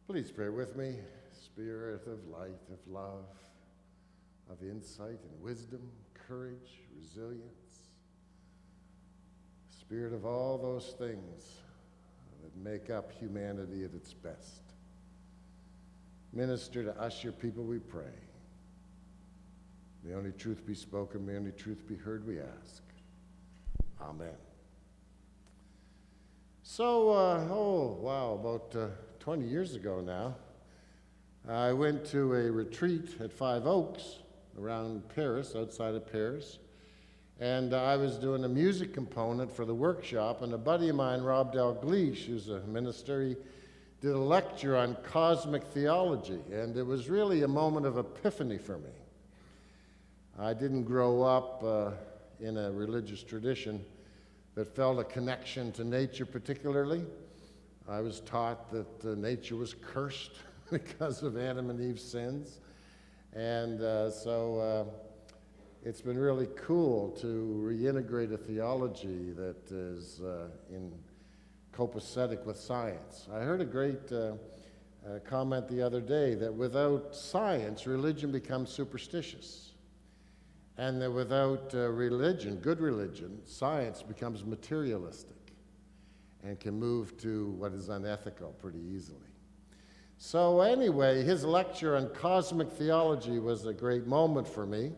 Please pray with me. Spirit of light, of love, of insight and wisdom, courage, resilience. Spirit of all those things that make up humanity at its best. Minister to us, your people, we pray. May only truth be spoken, may only truth be heard, we ask. Amen. So, about 20 years ago now, I went to a retreat at Five Oaks around Paris, outside of Paris, and I was doing a music component for the workshop, and a buddy of mine, Rob Dalgleish, who's a minister, he did a lecture on cosmic theology, and it was really a moment of epiphany for me. I didn't grow up in a religious tradition that felt a connection to nature particularly. I was taught that nature was cursed because of Adam and Eve's sins. And so it's been really cool to reintegrate a theology that is in copacetic with science. I heard a great comment the other day that without science, religion becomes superstitious. And that without religion, good religion, science becomes materialistic and can move to what is unethical pretty easily. So anyway, his lecture on cosmic theology was a great moment for me.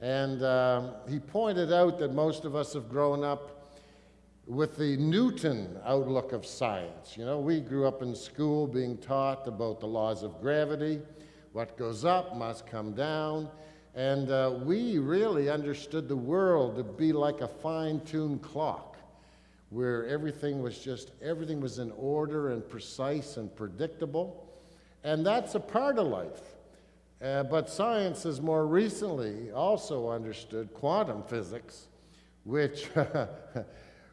And he pointed out that most of us have grown up with the Newton outlook of science. You know, we grew up in school being taught about the laws of gravity. What goes up must come down. And we really understood the world to be like a fine-tuned clock, where everything was in order and precise and predictable. And that's a part of life. But science has more recently also understood quantum physics, which,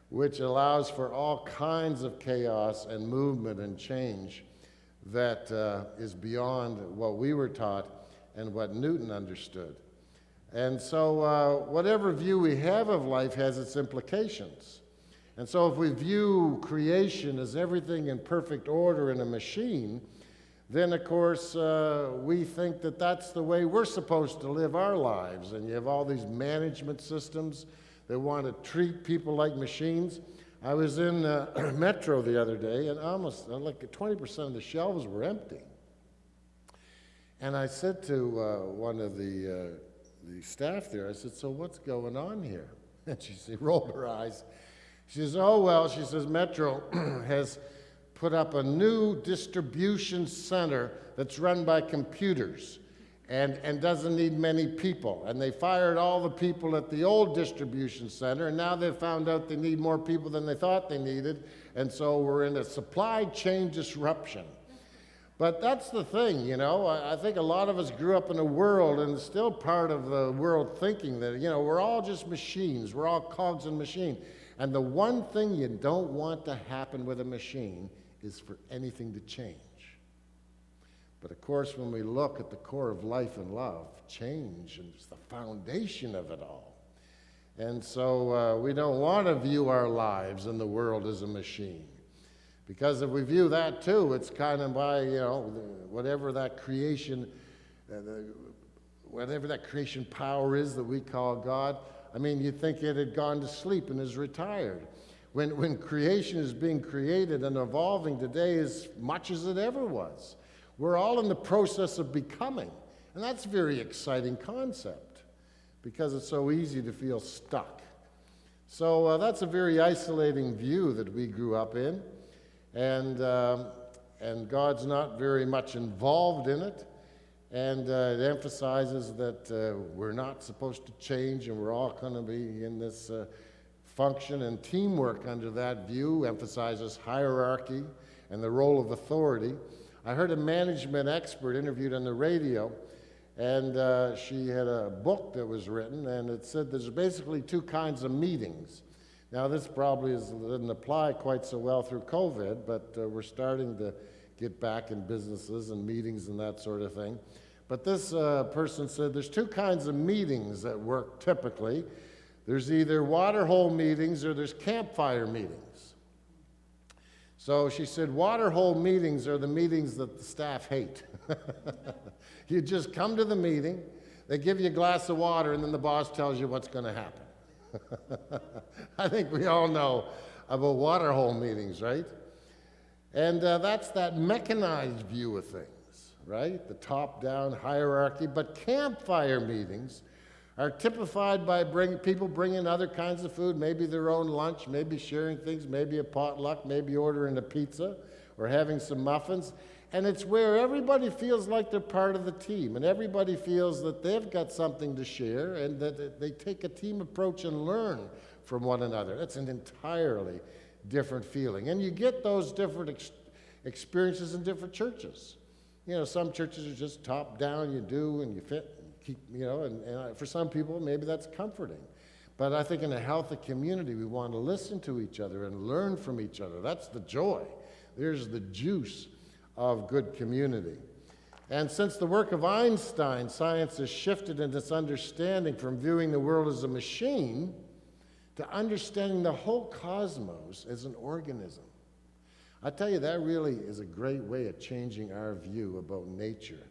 which allows for all kinds of chaos and movement and change that is beyond what we were taught and what Newton understood. And so whatever view we have of life has its implications. And so if we view creation as everything in perfect order in a machine, then of course we think that that's the way we're supposed to live our lives. And you have all these management systems that want to treat people like machines. I was in Metro the other day, and almost like 20% of the shelves were empty. And I said to one of the staff there, I said, "So what's going on here?" And she rolled her eyes. She says, "Oh, well," she says, "Metro has put up a new distribution center that's run by computers and doesn't need many people. And they fired all the people at the old distribution center, and now they've found out they need more people than they thought they needed, and so we're in a supply chain disruption." But that's the thing, you know. I think a lot of us grew up in a world, and it's still part of the world thinking that, you know, we're all just machines. We're all cogs in a machine. And the one thing you don't want to happen with a machine is for anything to change. But of course, when we look at the core of life and love, change is the foundation of it all. And so we don't want to view our lives and the world as a machine. Because if we view that too, it's kind of by, you know, whatever that creation power is that we call God. I mean, you'd think it had gone to sleep and is retired. When creation is being created and evolving today as much as it ever was. We're all in the process of becoming. And that's a very exciting concept because it's so easy to feel stuck. So that's a very isolating view that we grew up in. And God's not very much involved in it. And it emphasizes that we're not supposed to change and we're all going to be in this function, and teamwork under that view emphasizes hierarchy and the role of authority. I heard a management expert interviewed on the radio, and she had a book that was written, and it said there's basically two kinds of meetings. Now, this probably doesn't apply quite so well through COVID, but we're starting to get back in businesses and meetings and that sort of thing. But this person said there's two kinds of meetings that work typically. There's either water hole meetings or there's campfire meetings. So she said, water hole meetings are the meetings that the staff hate. You just come to the meeting, they give you a glass of water, and then the boss tells you what's going to happen. I think we all know about water hole meetings, right? And that's that mechanized view of things, right? The top-down hierarchy. But campfire meetings are typified by people bringing other kinds of food, maybe their own lunch, maybe sharing things, maybe a potluck, maybe ordering a pizza or having some muffins. And it's where everybody feels like they're part of the team, and everybody feels that they've got something to share, and that they take a team approach and learn from one another. That's an entirely different feeling. And you get those different experiences in different churches. You know, some churches are just top down, you do and you fit. Keep, you know, and for some people, maybe that's comforting. But I think in a healthy community, we want to listen to each other and learn from each other. That's the joy. There's the juice of good community. And since the work of Einstein, science has shifted in its understanding from viewing the world as a machine to understanding the whole cosmos as an organism. I tell you, that really is a great way of changing our view about nature.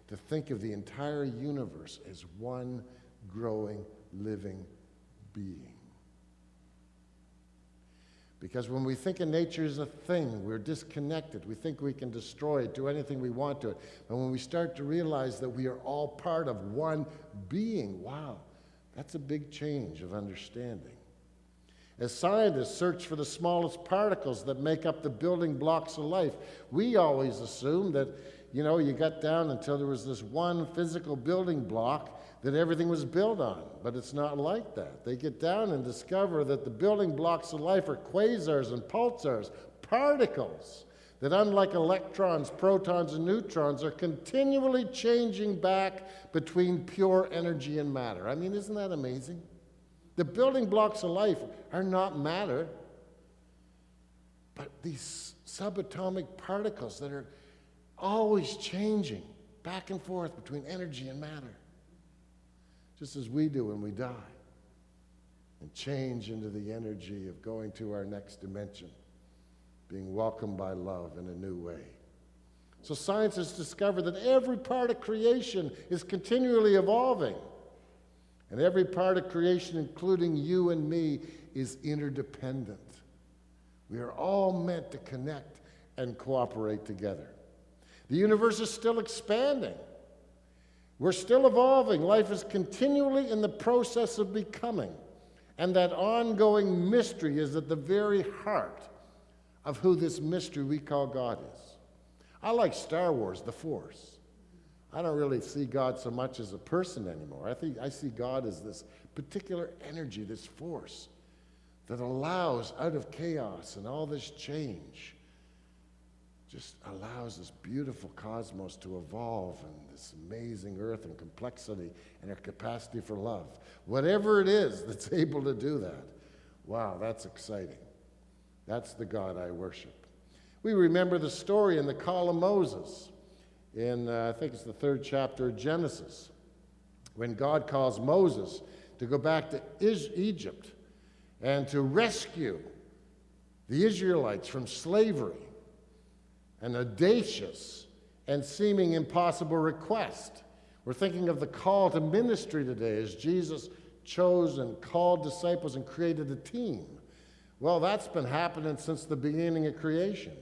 To think of the entire universe as one growing, living being. Because when we think of nature as a thing, we're disconnected. We think we can destroy it, do anything we want to it. But when we start to realize that we are all part of one being, wow, that's a big change of understanding. As scientists search for the smallest particles that make up the building blocks of life, we always assume that you got down until there was this one physical building block that everything was built on. But it's not like that. They get down and discover that the building blocks of life are quasars and pulsars, particles that, unlike electrons, protons, and neutrons, are continually changing back between pure energy and matter. I mean, isn't that amazing? The building blocks of life are not matter, but these subatomic particles that are always changing back and forth between energy and matter, just as we do when we die, and change into the energy of going to our next dimension, being welcomed by love in a new way. So science has discovered that every part of creation is continually evolving, and every part of creation, including you and me, is interdependent. We are all meant to connect and cooperate together. The universe is still expanding. We're still evolving. Life is continually in the process of becoming. And that ongoing mystery is at the very heart of who this mystery we call God is. I like Star Wars, the Force. I don't really see God so much as a person anymore. I see God as this particular energy, this force that allows, out of chaos and all this change, just allows this beautiful cosmos to evolve, and this amazing earth and complexity and our capacity for love. Whatever it is that's able to do that, wow, that's exciting. That's the God I worship. We remember the story in the Call of Moses in, I think it's the 3rd chapter of Genesis, when God calls Moses to go back to Egypt and to rescue the Israelites from slavery. An audacious and seeming impossible request. We're thinking of the call to ministry today as Jesus chose and called disciples and created a team. Well, that's been happening since the beginning of creation.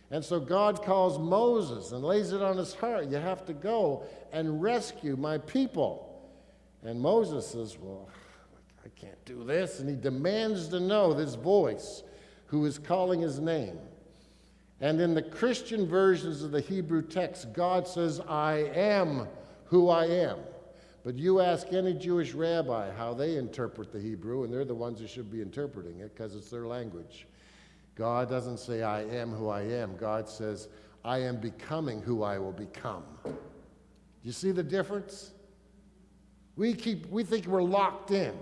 And so God calls Moses and lays it on his heart. You have to go and rescue my people. And Moses says, well, I can't do this. And he demands to know this voice who is calling his name. And in the Christian versions of the Hebrew text, God says, I am who I am. But you ask any Jewish rabbi how they interpret the Hebrew, and they're the ones who should be interpreting it because it's their language. God doesn't say, I am who I am. God says, I am becoming who I will become. You see the difference? We think we're locked in.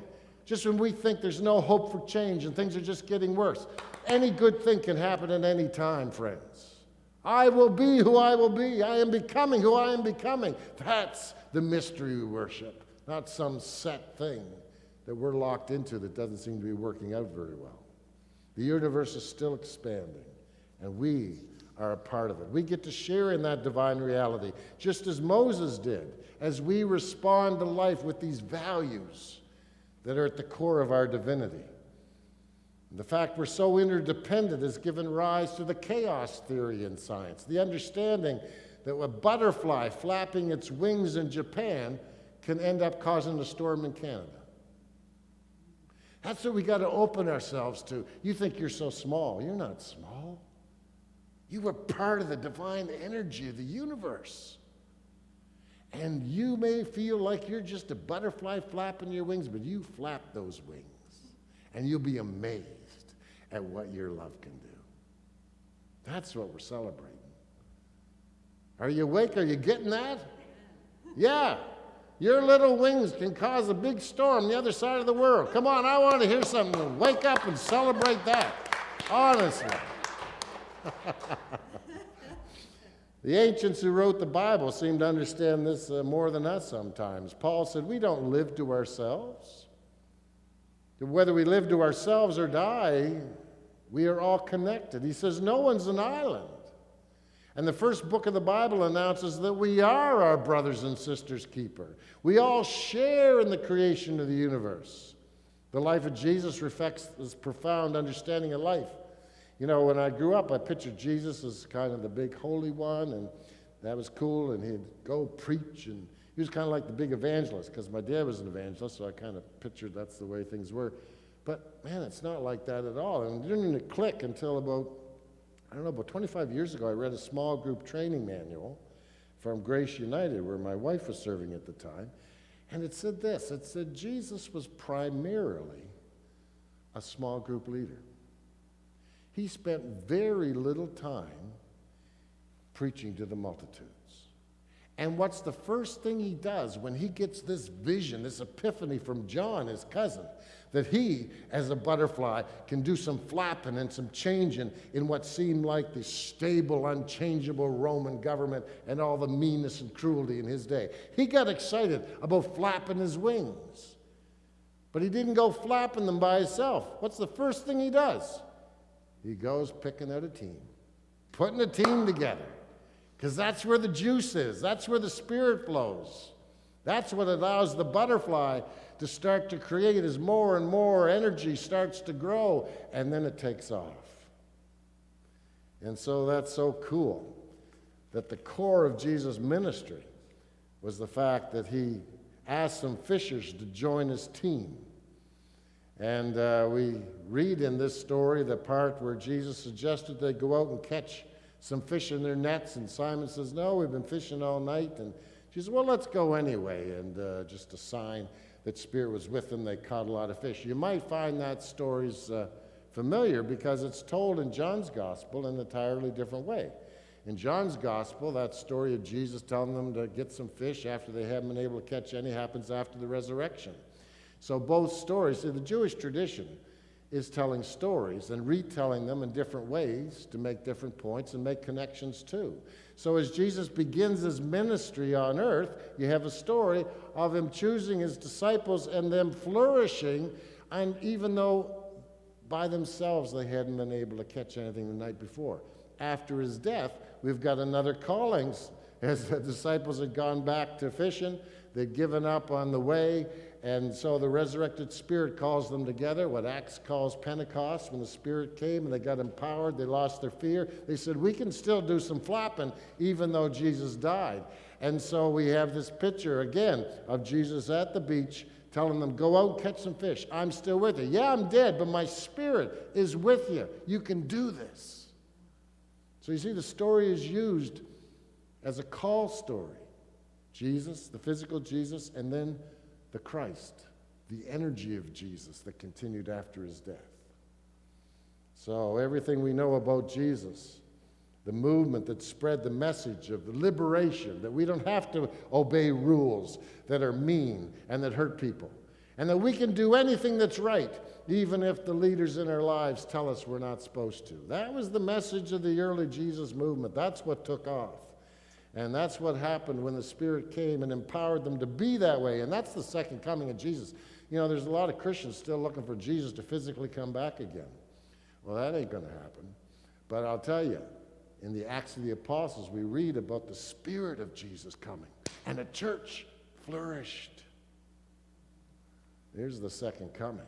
Just when we think there's no hope for change and things are just getting worse. Any good thing can happen at any time, friends. I will be who I will be. I am becoming who I am becoming. That's the mystery we worship, not some set thing that we're locked into that doesn't seem to be working out very well. The universe is still expanding, And we are a part of it. We get to share in that divine reality, just as Moses did, as we respond to life with these values that are at the core of our divinity. The fact we're so interdependent has given rise to the chaos theory in science, the understanding that a butterfly flapping its wings in Japan can end up causing a storm in Canada. That's what we got to open ourselves to. You think you're so small. You're not small. You were part of the divine energy of the universe. And you may feel like you're just a butterfly flapping your wings, but you flap those wings, and you'll be amazed at what your love can do. That's what we're celebrating. Are you awake? Are you getting that? Yeah. Your little wings can cause a big storm on the other side of the world. Come on, I want to hear something. Wake up and celebrate that. Honestly. The ancients who wrote the Bible seem to understand this more than us sometimes. Paul said, we don't live to ourselves. Whether we live to ourselves or die, we are all connected. He says, no one's an island. And the first book of the Bible announces that we are our brothers and sisters' keeper. We all share in the creation of the universe. The life of Jesus reflects this profound understanding of life. You know, when I grew up, I pictured Jesus as kind of the big holy one, and that was cool, and he'd go preach, and he was kind of like the big evangelist, because my dad was an evangelist, so I kind of pictured that's the way things were. But, man, it's not like that at all. And it didn't even click until about 25 years ago, I read a small group training manual from Grace United, where my wife was serving at the time, and it said this. It said Jesus was primarily a small group leader. He spent very little time preaching to the multitudes. And what's the first thing he does when he gets this vision, this epiphany from John, his cousin, that he, as a butterfly, can do some flapping and some changing in what seemed like the stable, unchangeable Roman government and all the meanness and cruelty in his day? He got excited about flapping his wings. But he didn't go flapping them by himself. What's the first thing he does? He goes picking out a team, putting a team together, because that's where the juice is. That's where the spirit flows. That's what allows the butterfly to start to create as more and more energy starts to grow, and then it takes off. And so that's so cool that the core of Jesus' ministry was the fact that he asked some fishers to join his team. And we read in this story the part where Jesus suggested they go out and catch some fish in their nets, and Simon says, no, we've been fishing all night. And she says, well, let's go anyway. And just a sign that Spirit was with them, they caught a lot of fish. You might find that story's familiar because it's told in John's Gospel in an entirely different way. In John's Gospel, that story of Jesus telling them to get some fish after they haven't been able to catch any happens after the resurrection. So both stories, the Jewish tradition is telling stories and retelling them in different ways to make different points and make connections too. So as Jesus begins his ministry on earth, you have a story of him choosing his disciples and them flourishing, and even though by themselves they hadn't been able to catch anything the night before. After his death, we've got another calling. As the disciples had gone back to fishing, they'd given up on the way, and so the resurrected Spirit calls them together, what Acts calls Pentecost. When the Spirit came and they got empowered, they lost their fear. They said, we can still do some flapping even though Jesus died. And so we have this picture, again, of Jesus at the beach telling them, go out and catch some fish. I'm still with you. Yeah, I'm dead, but my Spirit is with you. You can do this. So you see, the story is used as a call story. Jesus, the physical Jesus, and then the Christ, the energy of Jesus that continued after his death. So everything we know about Jesus, the movement that spread the message of the liberation, that we don't have to obey rules that are mean and that hurt people, and that we can do anything that's right, even if the leaders in our lives tell us we're not supposed to. That was the message of the early Jesus movement. That's what took off. And that's what happened when the Spirit came and empowered them to be that way. And that's the second coming of Jesus. You know, there's a lot of Christians still looking for Jesus to physically come back again. Well, that ain't going to happen. But I'll tell you, in the Acts of the Apostles, we read about the Spirit of Jesus coming, and the church flourished. Here's the second coming.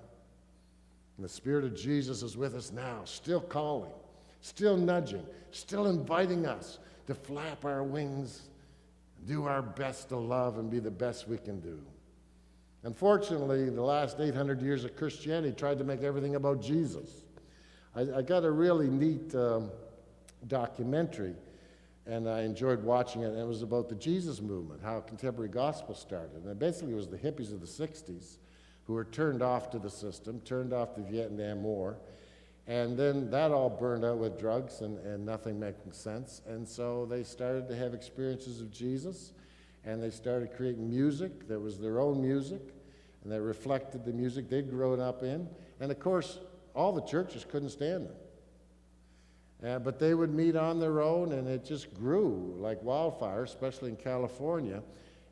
And the Spirit of Jesus is with us now, still calling, still nudging, still inviting us to flap our wings, do our best to love and be the best we can do. Unfortunately, the last 800 years of Christianity tried to make everything about Jesus. I got a really neat documentary, and I enjoyed watching it, and it was about the Jesus movement, how contemporary gospel started. And it basically was the hippies of the 60s who were turned off to the system, turned off the Vietnam War, and then that all burned out with drugs and nothing making sense. And so they started to have experiences of Jesus, and they started creating music that was their own music, and that reflected the music they'd grown up in. And of course, all the churches couldn't stand them. But they would meet on their own, and it just grew like wildfire, especially in California.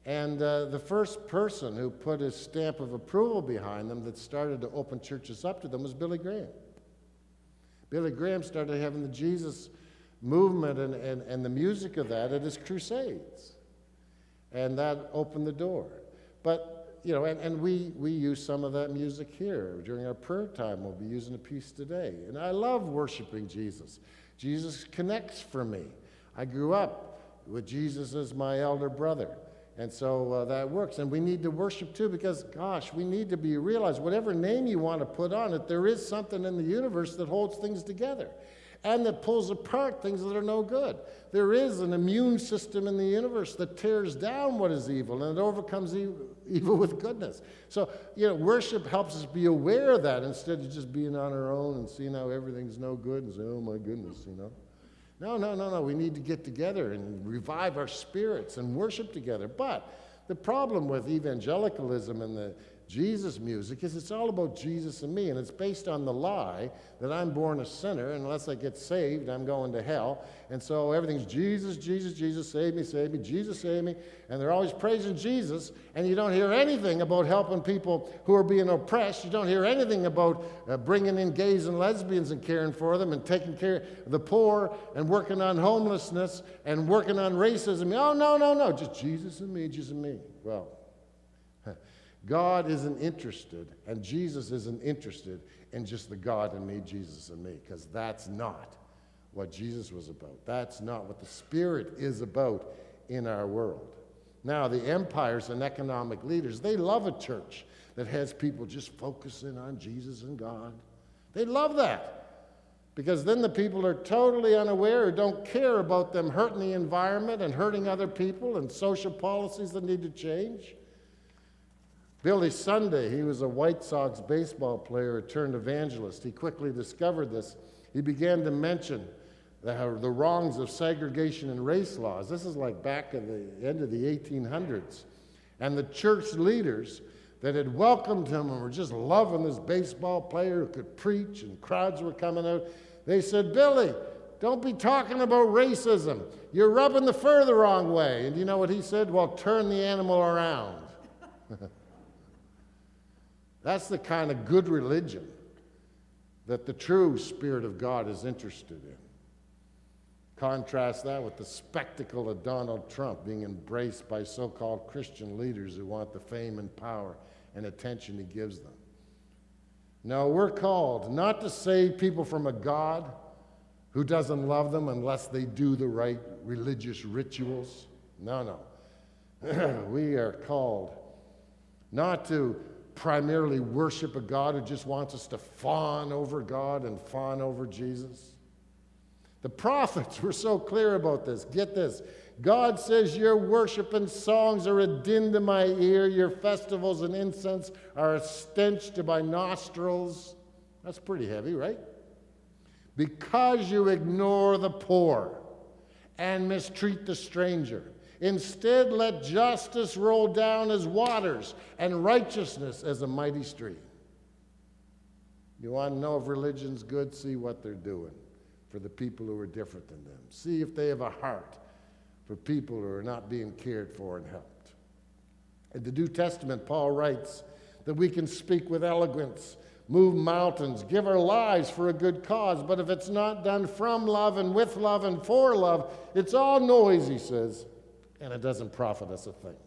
And the first person who put his stamp of approval behind them that started to open churches up to them was Billy Graham. Billy Graham started having the Jesus movement and the music of that at his crusades. And that opened the door. But, you know, and we use some of that music here. During our prayer time, we'll be using a piece today. And I love worshiping Jesus. Jesus connects for me. I grew up with Jesus as my elder brother. And so that works. And we need to worship too, because, gosh, we need to realize whatever name you want to put on it, there is something in the universe that holds things together and that pulls apart things that are no good. There is an immune system in the universe that tears down what is evil, and it overcomes evil with goodness. So, you know, worship helps us be aware of that instead of just being on our own and seeing how everything's no good and saying, oh my goodness, you know. No. We need to get together and revive our spirits and worship together. But the problem with evangelicalism and the Jesus music is it's all about Jesus and me, and it's based on the lie that I'm born a sinner, and unless I get saved, I'm going to hell. And so everything's Jesus, Jesus, Jesus, save me, Jesus, save me. And they're always praising Jesus, and you don't hear anything about helping people who are being oppressed. You don't hear anything about bringing in gays and lesbians and caring for them and taking care of the poor and working on homelessness and working on racism. Oh, no, just Jesus and me, Jesus and me. Well, God isn't interested, and Jesus isn't interested in just the God in me, Jesus and me, because that's not what Jesus was about. That's not what the Spirit is about in our world. Now, the empires and economic leaders, they love a church that has people just focusing on Jesus and God. They love that, because then the people are totally unaware or don't care about them hurting the environment and hurting other people and social policies that need to change. Billy Sunday, he was a White Sox baseball player who turned evangelist. He quickly discovered this. He began to mention the wrongs of segregation and race laws. This is like back at the end of the 1800s. And the church leaders that had welcomed him and were just loving this baseball player who could preach, and crowds were coming out, they said, Billy, don't be talking about racism. You're rubbing the fur the wrong way. And you know what he said? Well, turn the animal around. That's the kind of good religion that the true Spirit of God is interested in. Contrast that with the spectacle of Donald Trump being embraced by so-called Christian leaders who want the fame and power and attention he gives them. No, we're called not to save people from a God who doesn't love them unless they do the right religious rituals. No. We are called not to primarily worship a God who just wants us to fawn over God and fawn over Jesus. The prophets were so clear about this. Get this. God says your worship and songs are a din to my ear. Your festivals and incense are a stench to my nostrils. That's pretty heavy, right? Because you ignore the poor and mistreat the stranger. Instead, let justice roll down as waters and righteousness as a mighty stream. You want to know if religion's good? See what they're doing for the people who are different than them. See if they have a heart for people who are not being cared for and helped. In the New Testament, Paul writes that we can speak with eloquence move mountains, give our lives for a good cause. But if it's not done from love and with love and for love, it's all noise, he says, and it doesn't profit us a thing.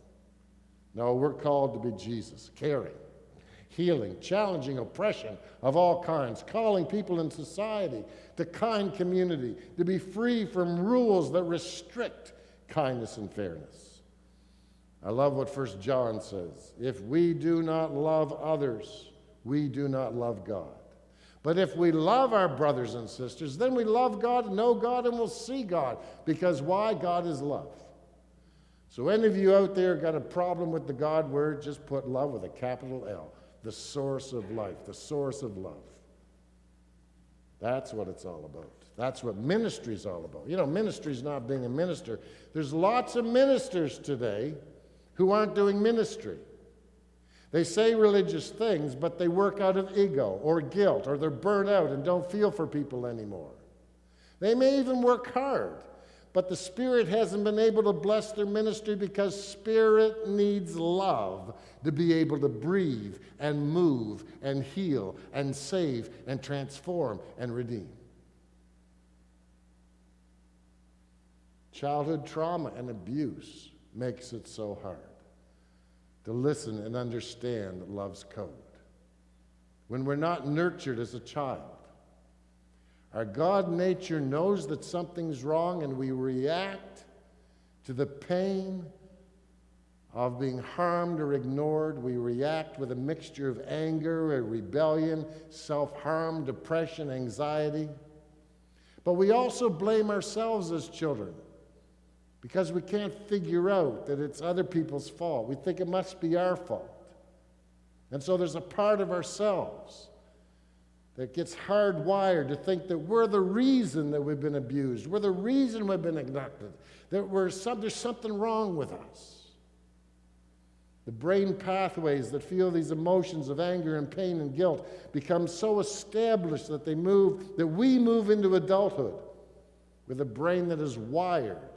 No, we're called to be Jesus, caring, healing, challenging oppression of all kinds, calling people in society to kind community, to be free from rules that restrict kindness and fairness. I love what 1 John says. If we do not love others, we do not love God. But if we love our brothers and sisters, then we love God, know God, and will see God. Because why? God is love. So any of you out there got a problem with the God word, just put love with a capital L. The source of life, the source of love. That's what it's all about. That's what ministry is all about. You know, ministry is not being a minister. There's lots of ministers today who aren't doing ministry. They say religious things, but they work out of ego or guilt, or they're burnt out and don't feel for people anymore. They may even work hard, but the Spirit hasn't been able to bless their ministry because Spirit needs love to be able to breathe and move and heal and save and transform and redeem. Childhood trauma and abuse makes it so hard to listen and understand love's code. When we're not nurtured as a child, our God nature knows that something's wrong, and we react to the pain of being harmed or ignored. We react with a mixture of anger or rebellion, self-harm, depression, anxiety. But we also blame ourselves as children because we can't figure out that it's other people's fault. We think it must be our fault. And so there's a part of ourselves that gets hardwired to think that we're the reason that we've been abused. We're the reason we've been neglected. That there's something wrong with us. The brain pathways that feel these emotions of anger and pain and guilt become so established that we move into adulthood with a brain that is wired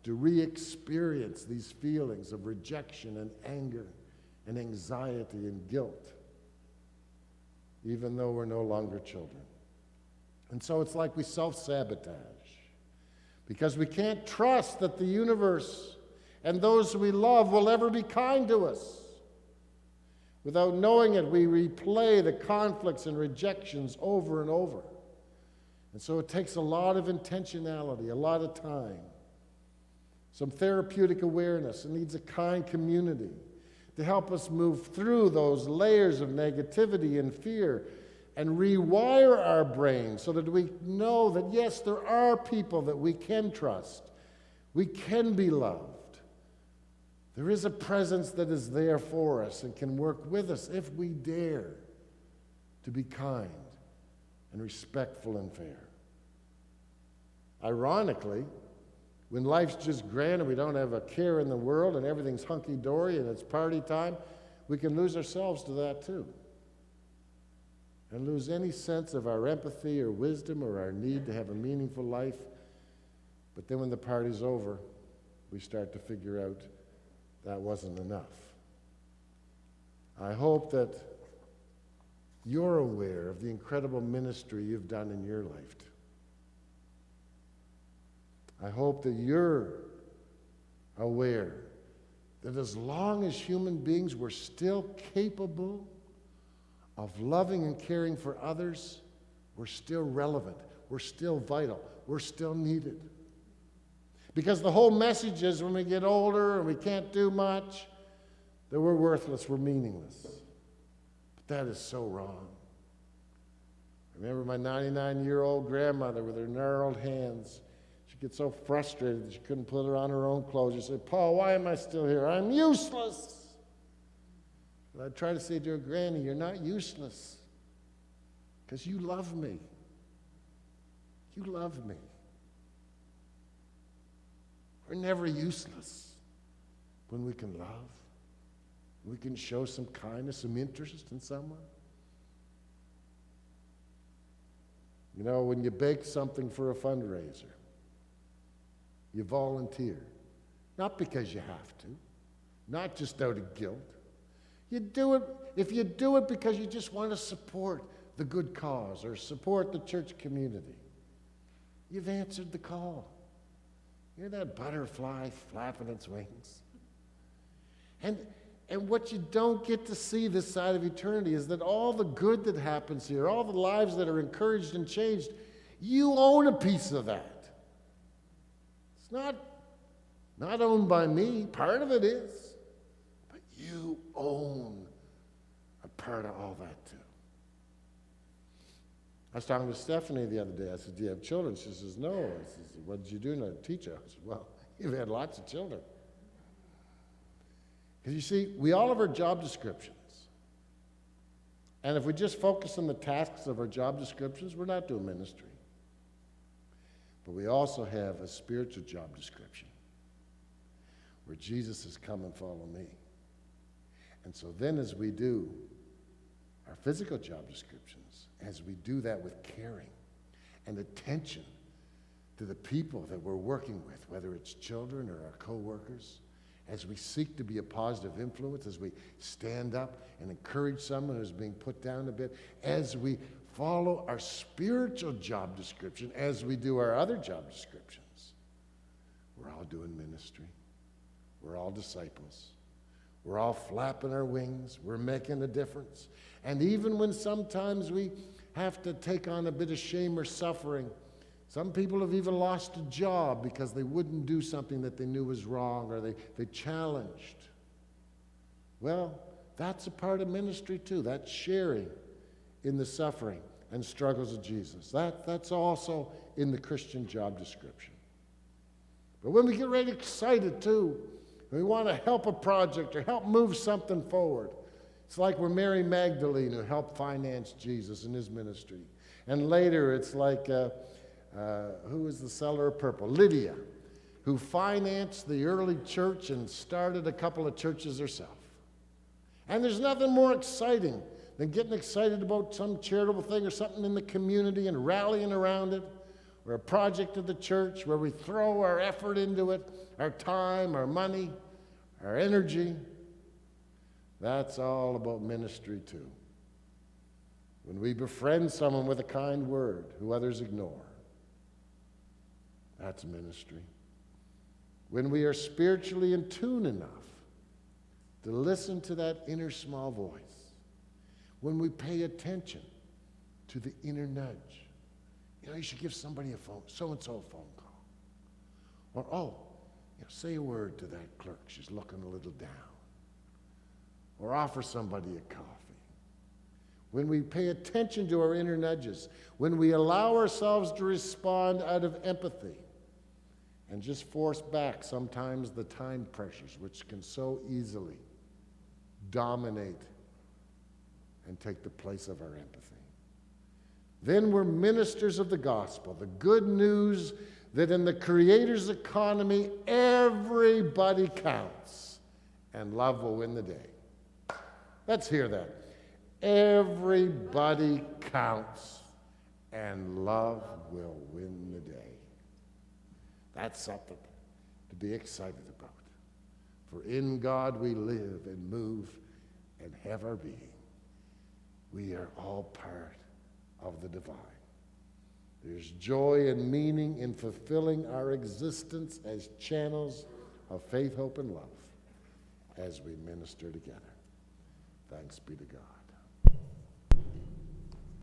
to re-experience these feelings of rejection and anger and anxiety and guilt, even though we're no longer children. And so it's like we self-sabotage because we can't trust that the universe and those we love will ever be kind to us. Without knowing it, we replay the conflicts and rejections over and over. And so it takes a lot of intentionality, a lot of time, some therapeutic awareness. It needs a kind community to help us move through those layers of negativity and fear and rewire our brains so that we know that, yes, there are people that we can trust. We can be loved. There is a presence that is there for us and can work with us if we dare to be kind and respectful and fair. Ironically, when life's just grand and we don't have a care in the world and everything's hunky-dory and it's party time, we can lose ourselves to that too. And lose any sense of our empathy or wisdom or our need to have a meaningful life. But then when the party's over, we start to figure out that wasn't enough. I hope that you're aware of the incredible ministry you've done in your life. I hope that you're aware that as long as human beings we're still capable of loving and caring for others, we're still relevant, we're still vital, we're still needed. Because the whole message is when we get older and we can't do much, that we're worthless, we're meaningless. But that is so wrong. I remember my 99-year-old grandmother with her gnarled hands. She'd get so frustrated that she couldn't put her on her own clothes. She'd say, "Paul, why am I still here? I'm useless." But I'd try to say to her, "Granny, you're not useless because you love me. You love me. We're never useless when we can love. We can show some kindness, some interest in someone." You know, when you bake something for a fundraiser, you volunteer. Not because you have to, not just out of guilt. You do it, if you do it because you just want to support the good cause or support the church community, you've answered the call. You're that butterfly flapping its wings. And what you don't get to see this side of eternity is that all the good that happens here, all the lives that are encouraged and changed, you own a piece of that. It's not owned by me. Part of it is. But you own a part of all that too. I was talking to Stephanie the other day. I said, do you have children? She says, no. I said, what did you do to teach her? I said, well, you've had lots of children. Because you see, we all have our job descriptions. And if we just focus on the tasks of our job descriptions, we're not doing ministry. But we also have a spiritual job description where Jesus says, come and follow me. And so then as we do our physical job descriptions, as we do that with caring and attention to the people that we're working with, whether it's children or our co-workers, as we seek to be a positive influence, as we stand up and encourage someone who's being put down a bit, as we follow our spiritual job description, as we do our other job descriptions, we're all doing ministry. We're all disciples. We're all flapping our wings. We're making a difference. And even when sometimes we have to take on a bit of shame or suffering, some people have even lost a job because they wouldn't do something that they knew was wrong or they challenged. Well, that's a part of ministry too. That's sharing in the suffering and struggles of Jesus. That's also in the Christian job description. But when we get really excited too, we want to help a project or help move something forward. It's like we're Mary Magdalene who helped finance Jesus in his ministry. And later it's like... who was the seller of purple? Lydia, who financed the early church and started a couple of churches herself. And there's nothing more exciting than getting excited about some charitable thing or something in the community and rallying around it, or a project of the church where we throw our effort into it, our time, our money, our energy. That's all about ministry too. When we befriend someone with a kind word who others ignore, that's ministry. When we are spiritually in tune enough to listen to that inner small voice. When we pay attention to the inner nudge. You know, you should give somebody a phone, so-and-so a phone call. Or, say a word to that clerk. She's looking a little down. Or offer somebody a coffee. When we pay attention to our inner nudges, when we allow ourselves to respond out of empathy, and just force back sometimes the time pressures which can so easily dominate and take the place of our empathy. Then we're ministers of the gospel, the good news that in the Creator's economy, everybody counts, and love will win the day. Let's hear that. Everybody counts, and love will win the day. That's something to be excited about. For in God we live and move and have our being. We are all part of the divine. There's joy and meaning in fulfilling our existence as channels of faith, hope, and love as we minister together. Thanks be to God.